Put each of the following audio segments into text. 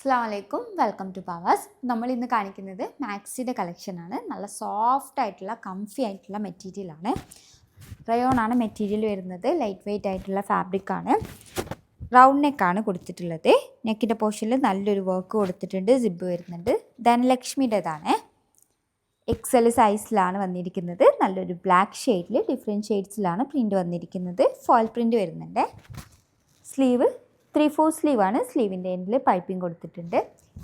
അസ്സലാമലൈക്കും welcome to powers. നമ്മൾ ഇന്ന് കാണിക്കുന്നത് മാക്സിയുടെ കളക്ഷനാണ്. നല്ല സോഫ്റ്റ് ആയിട്ടുള്ള കംഫി ആയിട്ടുള്ള മെറ്റീരിയലാണ്. റയോണാണ് മെറ്റീരിയൽ വരുന്നത്. ലൈറ്റ് വെയ്റ്റ് ആയിട്ടുള്ള ഫാബ്രിക്കാണ്. റൗണ്ട് നെക്കാണ് കൊടുത്തിട്ടുള്ളത്. നെക്കിൻ്റെ പോർഷനിൽ നല്ലൊരു വർക്ക് കൊടുത്തിട്ടുണ്ട്. സിബ് വരുന്നുണ്ട്. ധനലക്ഷ്മിയുടേതാണ്. എക്സൽ സൈസിലാണ് വന്നിരിക്കുന്നത്. നല്ലൊരു ബ്ലാക്ക് ഷെയ്ഡിൽ ഡിഫറെൻറ്റ് ഷെയ്ഡ്സിലാണ് പ്രിൻ്റ് വന്നിരിക്കുന്നത്. ഫോയിൽ പ്രിൻ്റ് വരുന്നുണ്ട്. സ്ലീവ് 3/4 സ്ലീവാണ്. സ്ലീവിൻ്റെ എൻഡിൽ പൈപ്പിംഗ് കൊടുത്തിട്ടുണ്ട്.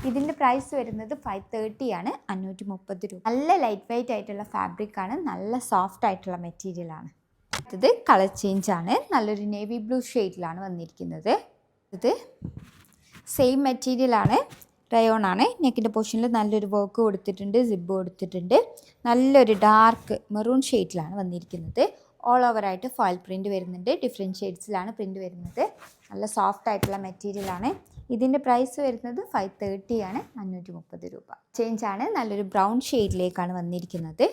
ഇതിൻ്റെ പ്രൈസ് വരുന്നത് 530 ആണ്, 530 രൂപ. നല്ല ലൈറ്റ് വെയ്റ്റ് ആയിട്ടുള്ള ഫാബ്രിക്കാണ്. നല്ല സോഫ്റ്റ് ആയിട്ടുള്ള മെറ്റീരിയലാണ്. ഇത് കളർ ചേഞ്ച് ആണ്. നല്ലൊരു നേവി ബ്ലൂ ഷെയ്ഡിലാണ് വന്നിരിക്കുന്നത്. ഇത് സെയിം മെറ്റീരിയലാണ്. റയോണാണ്. നെക്കിൻ്റെ പോർഷനിൽ നല്ലൊരു വർക്ക് കൊടുത്തിട്ടുണ്ട്. സിബ് കൊടുത്തിട്ടുണ്ട്. നല്ലൊരു ഡാർക്ക് മെറൂൺ ഷെയ്ഡിലാണ് വന്നിരിക്കുന്നത്. ഓൾ ഓവറായിട്ട് ഫോയിൽ പ്രിൻ്റ് വരുന്നുണ്ട്. ഡിഫറെൻറ്റ് ഷെയ്ഡ്സിലാണ് പ്രിൻ്റ് വരുന്നത്. നല്ല സോഫ്റ്റ് ആയിട്ടുള്ള മെറ്റീരിയലാണ്. ഇതിൻ്റെ പ്രൈസ് വരുന്നത് 530 ആണ്, 530 രൂപ. ചേഞ്ചാണ്. നല്ലൊരു ബ്രൗൺ ഷെയ്ഡിലേക്കാണ് വന്നിരിക്കുന്നത്.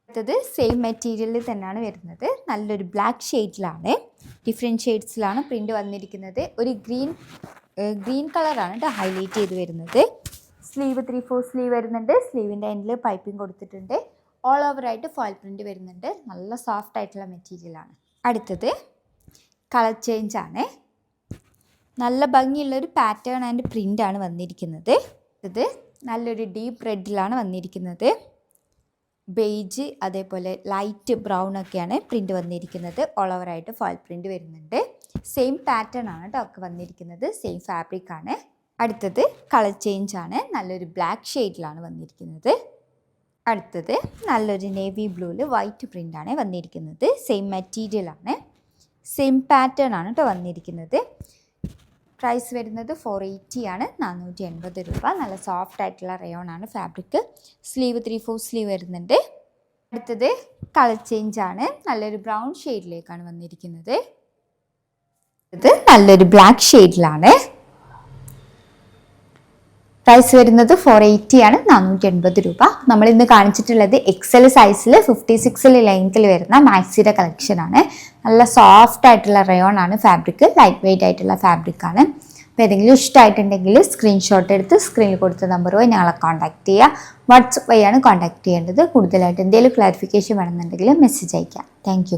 അടുത്തത് സെയിം മെറ്റീരിയലിൽ തന്നെയാണ് വരുന്നത്. നല്ലൊരു ബ്ലാക്ക് ഷെയ്ഡിലാണ്. ഡിഫറെൻറ്റ് ഷെയ്ഡ്സിലാണ് പ്രിൻ്റ് വന്നിരിക്കുന്നത്. ഒരു ഗ്രീൻ കളറാണ് ഹൈലൈറ്റ് ചെയ്ത് വരുന്നത്. സ്ലീവ് 3/4 സ്ലീവ് വരുന്നുണ്ട്. സ്ലീവിൻ്റെ എൻഡിൽ പൈപ്പിംഗ് കൊടുത്തിട്ടുണ്ട്. ഓൾ ഓവറായിട്ട് ഫോയിൽ പ്രിൻ്റ് വരുന്നുണ്ട്. നല്ല സോഫ്റ്റ് ആയിട്ടുള്ള മെറ്റീരിയലാണ്. അടുത്തത് കളർ ചേഞ്ചാണ്. നല്ല ഭംഗിയുള്ളൊരു പാറ്റേൺ ആൻഡ് പ്രിൻ്റാണ് വന്നിരിക്കുന്നത്. ഇത് നല്ലൊരു ഡീപ്പ് റെഡിലാണ് വന്നിരിക്കുന്നത്. ബേജ് അതേപോലെ ലൈറ്റ് ബ്രൗൺ ഒക്കെയാണ് പ്രിൻ്റ് വന്നിരിക്കുന്നത്. ഓൾ ഓവറായിട്ട് ഫോയിൽ പ്രിൻ്റ് വരുന്നുണ്ട്. സെയിം പാറ്റേൺ ആണ് കേട്ടോ ഒക്കെ വന്നിരിക്കുന്നത്. സെയിം ഫാബ്രിക്കാണ്. അടുത്തത് കളർ ചേഞ്ചാണ്. നല്ലൊരു ബ്ലാക്ക് ഷെയ്ഡിലാണ് വന്നിരിക്കുന്നത്. അടുത്തത് നല്ലൊരു നേവി ബ്ലൂവിൽ വൈറ്റ് പ്രിൻ്റാണ് വന്നിരിക്കുന്നത്. സെയിം മെറ്റീരിയലാണ്. സെയിം പാറ്റേൺ ആണ് കേട്ടോ വന്നിരിക്കുന്നത്. പ്രൈസ് വരുന്നത് 480 ആണ്, 480 രൂപ. നല്ല സോഫ്റ്റ് ആയിട്ടുള്ള റയോണാണ് ഫാബ്രിക്. സ്ലീവ് 3/4 സ്ലീവ് വരുന്നുണ്ട്. അടുത്തത് കളർ ചേഞ്ചാണ്. നല്ലൊരു ബ്രൗൺ ഷെയ്ഡിലേക്കാണ് വന്നിരിക്കുന്നത്. ഇത് നല്ലൊരു ബ്ലാക്ക് ഷെയ്ഡിലാണ്. പ്രൈസ് വരുന്നത് 480 ആണ്, 480 രൂപ. നമ്മളിന്ന് കാണിച്ചിട്ടുള്ളത് എക്സൽ സൈസിൽ 56 ലെങ്ത്തിൽ വരുന്ന മാക്സിയുടെ കളക്ഷനാണ്. നല്ല സോഫ്റ്റ് ആയിട്ടുള്ള റയോൺ ആണ് ഫാബ്രിക്. ലൈറ്റ് വെയ്റ്റ് ആയിട്ടുള്ള ഫാബ്രിക്കാണ്. അപ്പോൾ ഏതെങ്കിലും ഇഷ്ടമായിട്ടുണ്ടെങ്കിൽ സ്ക്രീൻഷോട്ട് എടുത്ത് സ്ക്രീനിൽ കൊടുത്ത നമ്പർ വഴി ഞങ്ങളെ കോൺടാക്ട് ചെയ്യുക. വാട്സപ്പ് വഴിയാണ് കോൺടാക്ട് ചെയ്യേണ്ടത്. കൂടുതലായിട്ട് എന്തെങ്കിലും ക്ലാരിഫിക്കേഷൻ വേണമെന്നുണ്ടെങ്കിൽ മെസ്സേജ് അയയ്ക്കാം. താങ്ക്